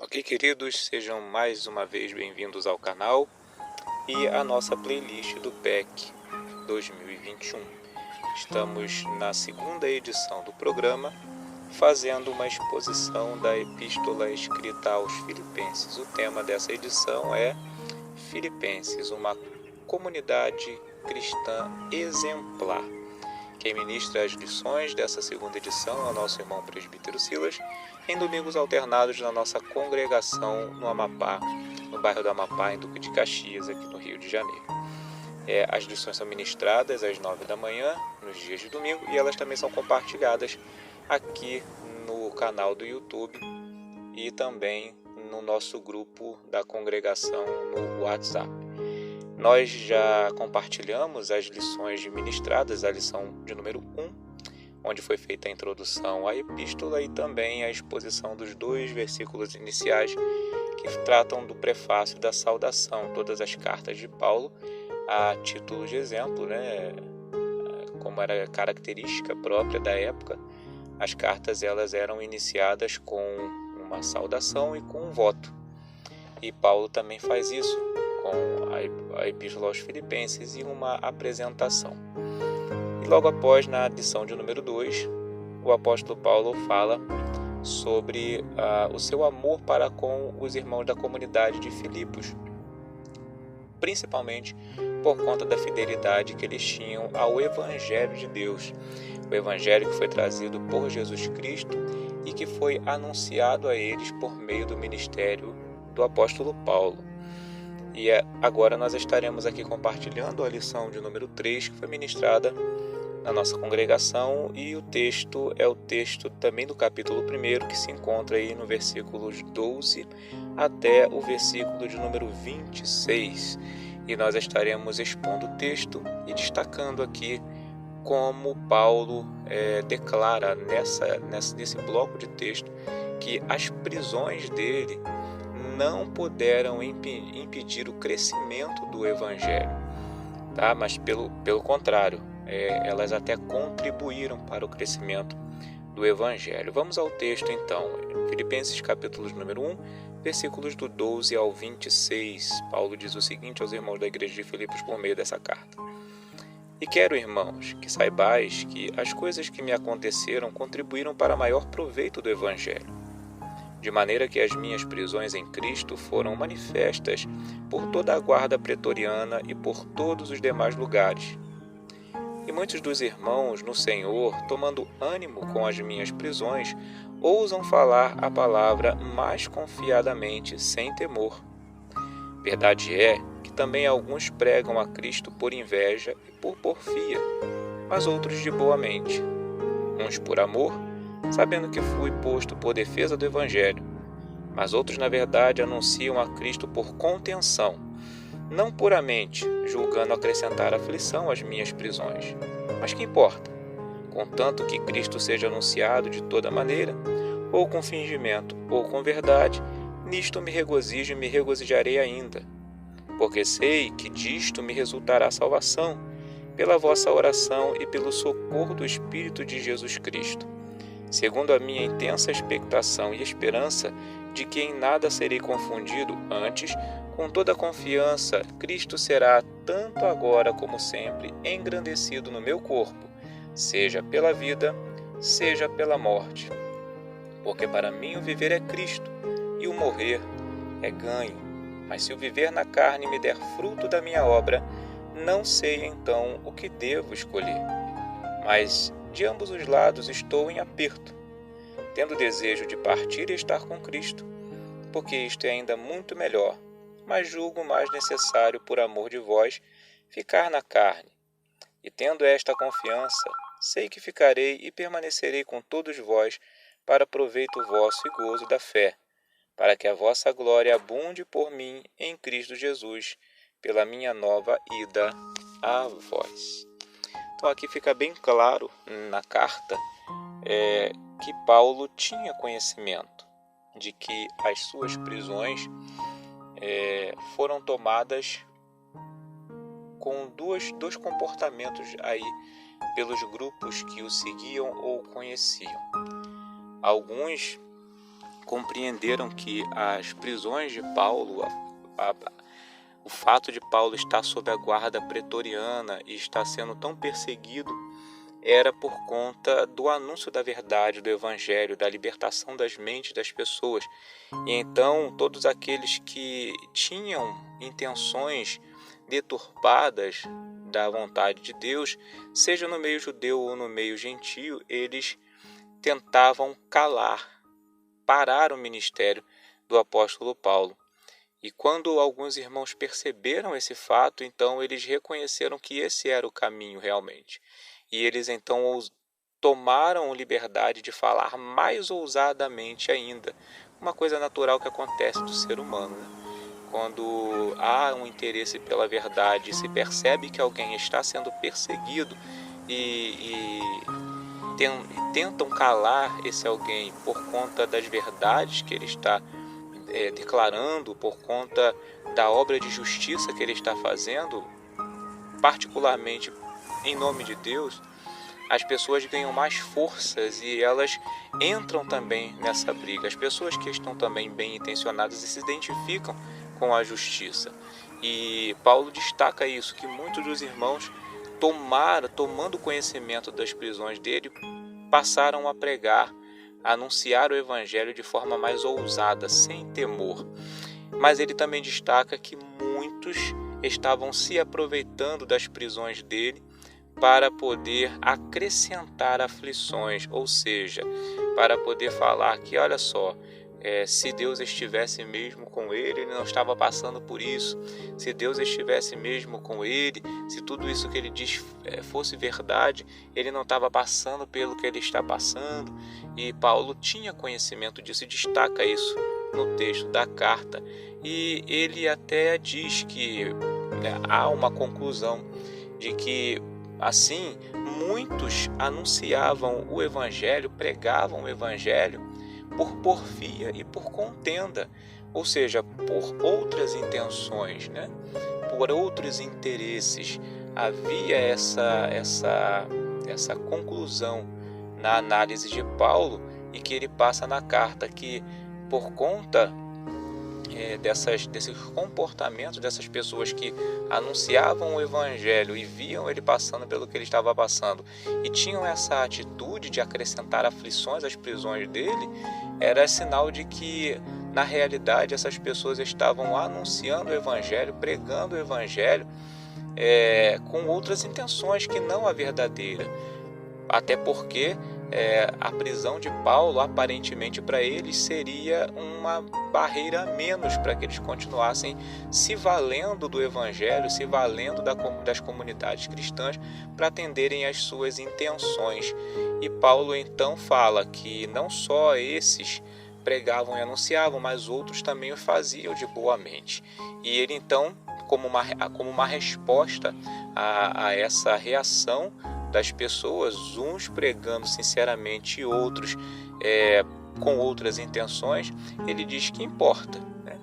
Ok, queridos, sejam mais uma vez bem-vindos ao canal e à nossa playlist do PEC 2021. Estamos na segunda edição do programa, fazendo uma exposição da epístola escrita aos Filipenses. O tema dessa edição é Filipenses, uma comunidade cristã exemplar. Quem ministra as lições dessa segunda edição é o nosso irmão presbítero Silas, em domingos alternados na nossa congregação no Amapá, no bairro do Amapá, em Duque de Caxias, aqui no Rio de Janeiro. As lições são ministradas às 9 da manhã, nos dias de domingo, e elas também são compartilhadas aqui no canal do YouTube e também no nosso grupo da congregação no WhatsApp. Nós já compartilhamos as lições ministradas, a lição de número 1, onde foi feita a introdução à epístola e também a exposição dos 2 versículos iniciais que tratam do prefácio da saudação. Todas as cartas de Paulo, a título de exemplo, como era característica própria da época, as cartas elas eram iniciadas com uma saudação e com um voto. E Paulo também faz isso com a epístola aos Filipenses e uma apresentação. E logo após, na lição de número 2, o apóstolo Paulo fala sobre o seu amor para com os irmãos da comunidade de Filipos, principalmente por conta da fidelidade que eles tinham ao Evangelho de Deus, o Evangelho que foi trazido por Jesus Cristo e que foi anunciado a eles por meio do ministério do apóstolo Paulo. E agora nós estaremos aqui compartilhando a lição de número 3, que foi ministrada na nossa congregação, e o texto é o texto também do capítulo 1, que se encontra aí no versículos 12 até o versículo de número 26. E nós estaremos expondo o texto e destacando aqui como Paulo declara nesse bloco de texto que as prisões dele não puderam impedir o crescimento do Evangelho, tá? Mas pelo contrário, elas até contribuíram para o crescimento do Evangelho. Vamos ao texto então, Filipenses capítulo número 1, versículos do 12 ao 26. Paulo diz o seguinte aos irmãos da igreja de Filipos por meio dessa carta: E quero, irmãos, que saibais que as coisas que me aconteceram contribuíram para maior proveito do Evangelho, de maneira que as minhas prisões em Cristo foram manifestas por toda a guarda pretoriana e por todos os demais lugares. E muitos dos irmãos no Senhor, tomando ânimo com as minhas prisões, ousam falar a palavra mais confiadamente, sem temor. Verdade é que também alguns pregam a Cristo por inveja e por porfia, mas outros de boa mente, uns por amor, sabendo que fui posto por defesa do Evangelho, mas outros, na verdade, anunciam a Cristo por contenção, não puramente, julgando acrescentar aflição às minhas prisões. Mas que importa? Contanto que Cristo seja anunciado de toda maneira, ou com fingimento, ou com verdade, nisto me regozijo e me regozijarei ainda, porque sei que disto me resultará salvação, pela vossa oração e pelo socorro do Espírito de Jesus Cristo, segundo a minha intensa expectação e esperança de que em nada serei confundido, antes, com toda confiança, Cristo será, tanto agora como sempre, engrandecido no meu corpo, seja pela vida, seja pela morte. Porque para mim o viver é Cristo, e o morrer é ganho. Mas se o viver na carne me der fruto da minha obra, não sei então o que devo escolher. Mas de ambos os lados estou em aperto, tendo desejo de partir e estar com Cristo, porque isto é ainda muito melhor, mas julgo mais necessário, por amor de vós, ficar na carne. E tendo esta confiança, sei que ficarei e permanecerei com todos vós, para proveito vosso e gozo da fé, para que a vossa glória abunde por mim em Cristo Jesus, pela minha nova ida a vós. Então aqui fica bem claro na carta que Paulo tinha conhecimento de que as suas prisões foram tomadas com dois comportamentos aí pelos grupos que o seguiam ou conheciam. Alguns compreenderam que as prisões de Paulo, o fato de Paulo estar sob a guarda pretoriana e estar sendo tão perseguido, era por conta do anúncio da verdade, do evangelho, da libertação das mentes das pessoas. E então todos aqueles que tinham intenções deturpadas da vontade de Deus, seja no meio judeu ou no meio gentio, eles tentavam parar o ministério do apóstolo Paulo. E quando alguns irmãos perceberam esse fato, então eles reconheceram que esse era o caminho realmente. E eles então tomaram liberdade de falar mais ousadamente ainda, uma coisa natural que acontece do ser humano, né? Quando há um interesse pela verdade, se percebe que alguém está sendo perseguido e tentam calar esse alguém por conta das verdades que ele está declarando, por conta da obra de justiça que ele está fazendo, particularmente em nome de Deus, as pessoas ganham mais forças e elas entram também nessa briga. As pessoas que estão também bem intencionadas e se identificam com a justiça. E Paulo destaca isso, que muitos dos irmãos tomando conhecimento das prisões dele, passaram a pregar, a anunciar o evangelho de forma mais ousada, sem temor. Mas ele também destaca que muitos estavam se aproveitando das prisões dele para poder acrescentar aflições, ou seja, para poder falar que, olha só, se Deus estivesse mesmo com ele não estava passando por isso. Se Deus estivesse mesmo com ele, se tudo isso que ele diz fosse verdade, ele não estava passando pelo que ele está passando. E Paulo tinha conhecimento disso e destaca isso no texto da carta. E ele até diz que há uma conclusão de que, assim, muitos anunciavam o evangelho, pregavam o evangelho por porfia e por contenda, ou seja, por outras intenções, né? Por outros interesses. Havia essa conclusão na análise de Paulo e que ele passa na carta, que por conta desses comportamentos dessas pessoas que anunciavam o evangelho e viam ele passando pelo que ele estava passando e tinham essa atitude de acrescentar aflições às prisões dele, era sinal de que na realidade essas pessoas estavam anunciando o evangelho, pregando o evangelho com outras intenções que não a verdadeira. Até porque a prisão de Paulo, aparentemente para eles, seria uma barreira a menos para que eles continuassem se valendo do evangelho, se valendo das comunidades cristãs para atenderem às suas intenções. E Paulo então fala que não só esses pregavam e anunciavam, mas outros também o faziam de boa mente. E ele então, como uma resposta a essa reação das pessoas, uns pregando sinceramente e outros com outras intenções, ele diz que importa, né?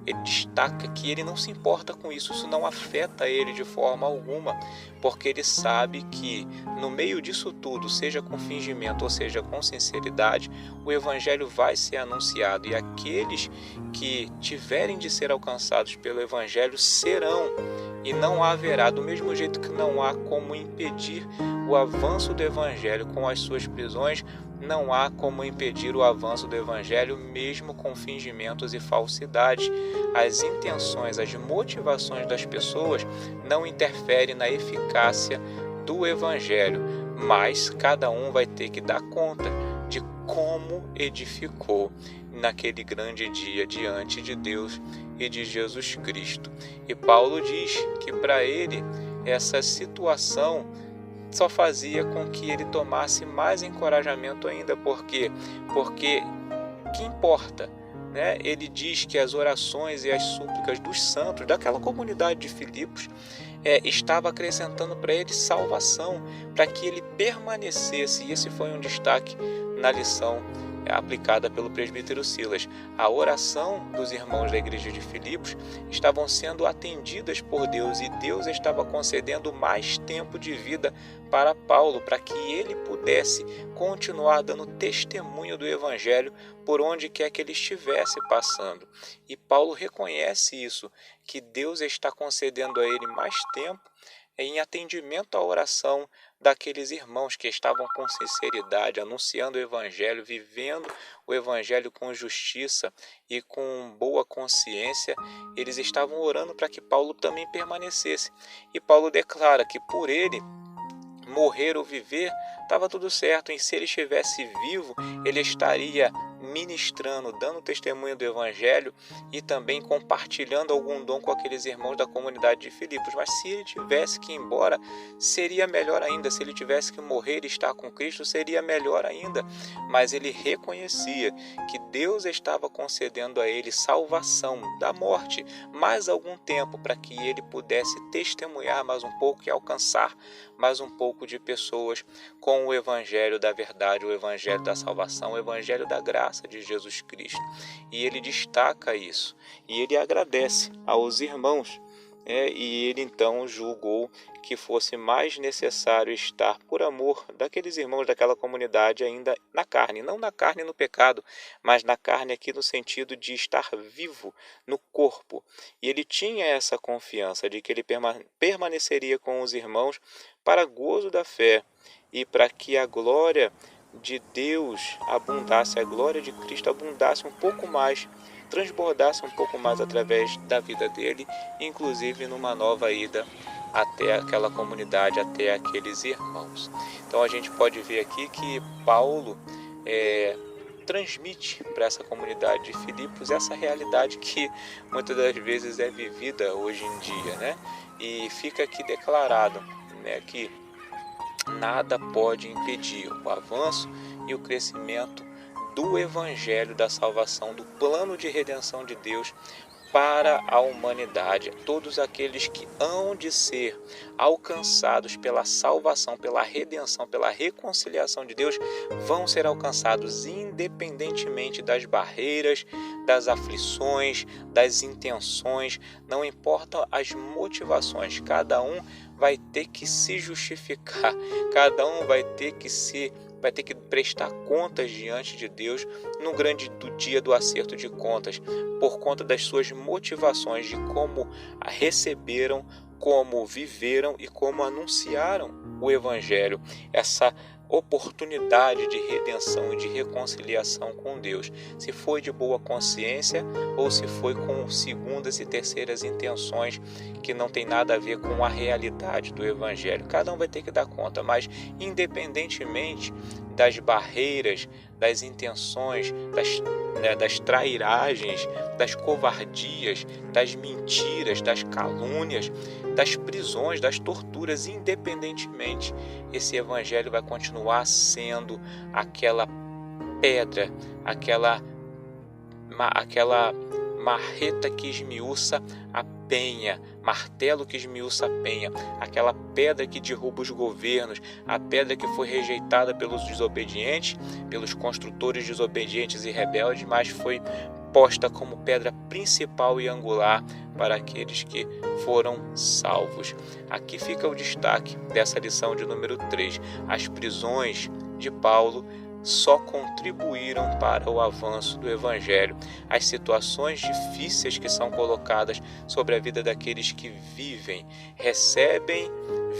Ele destaca que ele não se importa com isso, isso não afeta ele de forma alguma, porque ele sabe que no meio disso tudo, seja com fingimento ou seja com sinceridade, o evangelho vai ser anunciado e aqueles que tiverem de ser alcançados pelo evangelho serão. E não haverá, do mesmo jeito que não há como impedir o avanço do evangelho com as suas prisões, não há como impedir o avanço do evangelho mesmo com fingimentos e falsidades. As intenções, as motivações das pessoas não interferem na eficácia do evangelho, mas cada um vai ter que dar conta de como edificou naquele grande dia diante de Deus e de Jesus Cristo. E Paulo diz que para ele essa situação só fazia com que ele tomasse mais encorajamento ainda. Por quê? Porque que importa, né? Ele diz que as orações e as súplicas dos santos daquela comunidade de Filipos estava acrescentando para ele salvação, para que ele permanecesse. E esse foi um destaque na lição aplicada pelo presbítero Silas. A oração dos irmãos da igreja de Filipos estavam sendo atendidas por Deus e Deus estava concedendo mais tempo de vida para Paulo, para que ele pudesse continuar dando testemunho do Evangelho por onde quer que ele estivesse passando. E Paulo reconhece isso, que Deus está concedendo a ele mais tempo em atendimento à oração daqueles irmãos que estavam com sinceridade, anunciando o Evangelho, vivendo o Evangelho com justiça e com boa consciência. Eles estavam orando para que Paulo também permanecesse. E Paulo declara que por ele morrer ou viver, estava tudo certo. E se ele estivesse vivo, ele estaria ministrando, dando testemunho do Evangelho e também compartilhando algum dom com aqueles irmãos da comunidade de Filipos. Mas se ele tivesse que ir embora, seria melhor ainda. Se ele tivesse que morrer e estar com Cristo, seria melhor ainda. Mas ele reconhecia que Deus estava concedendo a ele salvação da morte, mais algum tempo, para que ele pudesse testemunhar mais um pouco e alcançar mais um pouco de pessoas com o Evangelho da verdade, o Evangelho da salvação, o Evangelho da graça de Jesus Cristo. E ele destaca isso, e ele agradece aos irmãos, e ele então julgou que fosse mais necessário estar por amor daqueles irmãos daquela comunidade ainda na carne, não na carne no pecado, mas na carne aqui no sentido de estar vivo no corpo. E ele tinha essa confiança de que ele permaneceria com os irmãos para gozo da fé e para que a glória de Deus abundasse, a glória de Cristo abundasse um pouco mais, transbordasse um pouco mais através da vida dele, inclusive numa nova ida até aquela comunidade, até aqueles irmãos. Então a gente pode ver aqui que Paulo transmite para essa comunidade de Filipos essa realidade que muitas das vezes é vivida hoje em dia, né? E fica aqui declarado, né, que nada pode impedir o avanço e o crescimento do Evangelho da salvação, do plano de redenção de Deus para a humanidade. Todos aqueles que hão de ser alcançados pela salvação, pela redenção, pela reconciliação de Deus, vão ser alcançados independentemente das barreiras, das aflições, das intenções, não importam as motivações, cada um vai ter que se justificar, cada um vai ter que prestar contas diante de Deus no grande dia do acerto de contas, por conta das suas motivações, de como a receberam, como viveram e como anunciaram o Evangelho, essa oportunidade de redenção e de reconciliação com Deus, se foi de boa consciência ou se foi com segundas e terceiras intenções que não tem nada a ver com a realidade do Evangelho. Cada um vai ter que dar conta, mas independentemente das barreiras, das intenções, das trairagens, das covardias, das mentiras, das calúnias, das prisões, das torturas, independentemente, esse Evangelho vai continuar sendo aquela pedra, aquela marreta que esmiuça a penha, martelo que esmiuça a penha, aquela pedra que derruba os governos, a pedra que foi rejeitada pelos desobedientes, pelos construtores desobedientes e rebeldes, mas foi posta como pedra principal e angular para aqueles que foram salvos. Aqui fica o destaque dessa lição de número 3. As prisões de Paulo só contribuíram para o avanço do Evangelho. As situações difíceis que são colocadas sobre a vida daqueles que vivem, recebem,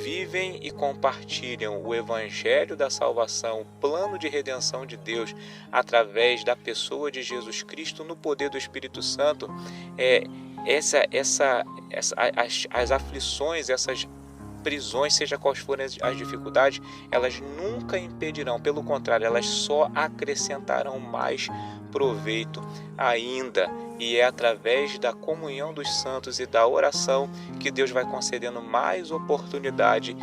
vivem e compartilham o Evangelho da salvação, o plano de redenção de Deus através da pessoa de Jesus Cristo no poder do Espírito Santo. As aflições, essas prisões, seja quais forem as dificuldades, elas nunca impedirão, pelo contrário, elas só acrescentarão mais proveito ainda. E é através da comunhão dos santos e da oração que Deus vai concedendo mais oportunidade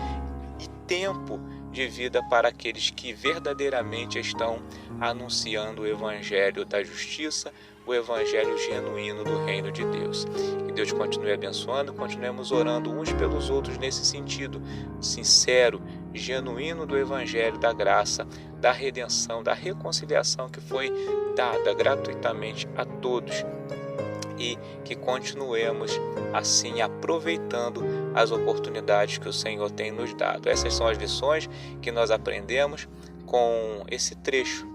e tempo de vida para aqueles que verdadeiramente estão anunciando o evangelho da justiça, o evangelho genuíno do reino de Deus. Que Deus continue abençoando, continuemos orando uns pelos outros nesse sentido sincero, genuíno do evangelho da graça, da redenção, da reconciliação que foi dada gratuitamente a todos, e que continuemos assim aproveitando as oportunidades que o Senhor tem nos dado. Essas são as lições que nós aprendemos com esse trecho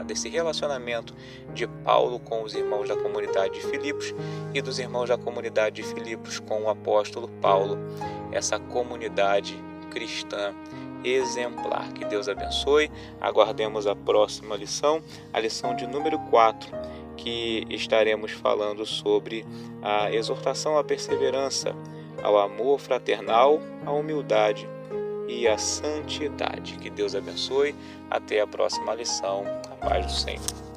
desse relacionamento de Paulo com os irmãos da comunidade de Filipos e dos irmãos da comunidade de Filipos com o apóstolo Paulo, essa comunidade cristã exemplar. Que Deus abençoe. Aguardemos a próxima lição, a lição de número 4, que estaremos falando sobre a exortação à perseverança, ao amor fraternal, à humildade e à santidade. Que Deus abençoe. Até a próxima lição. A paz do Senhor.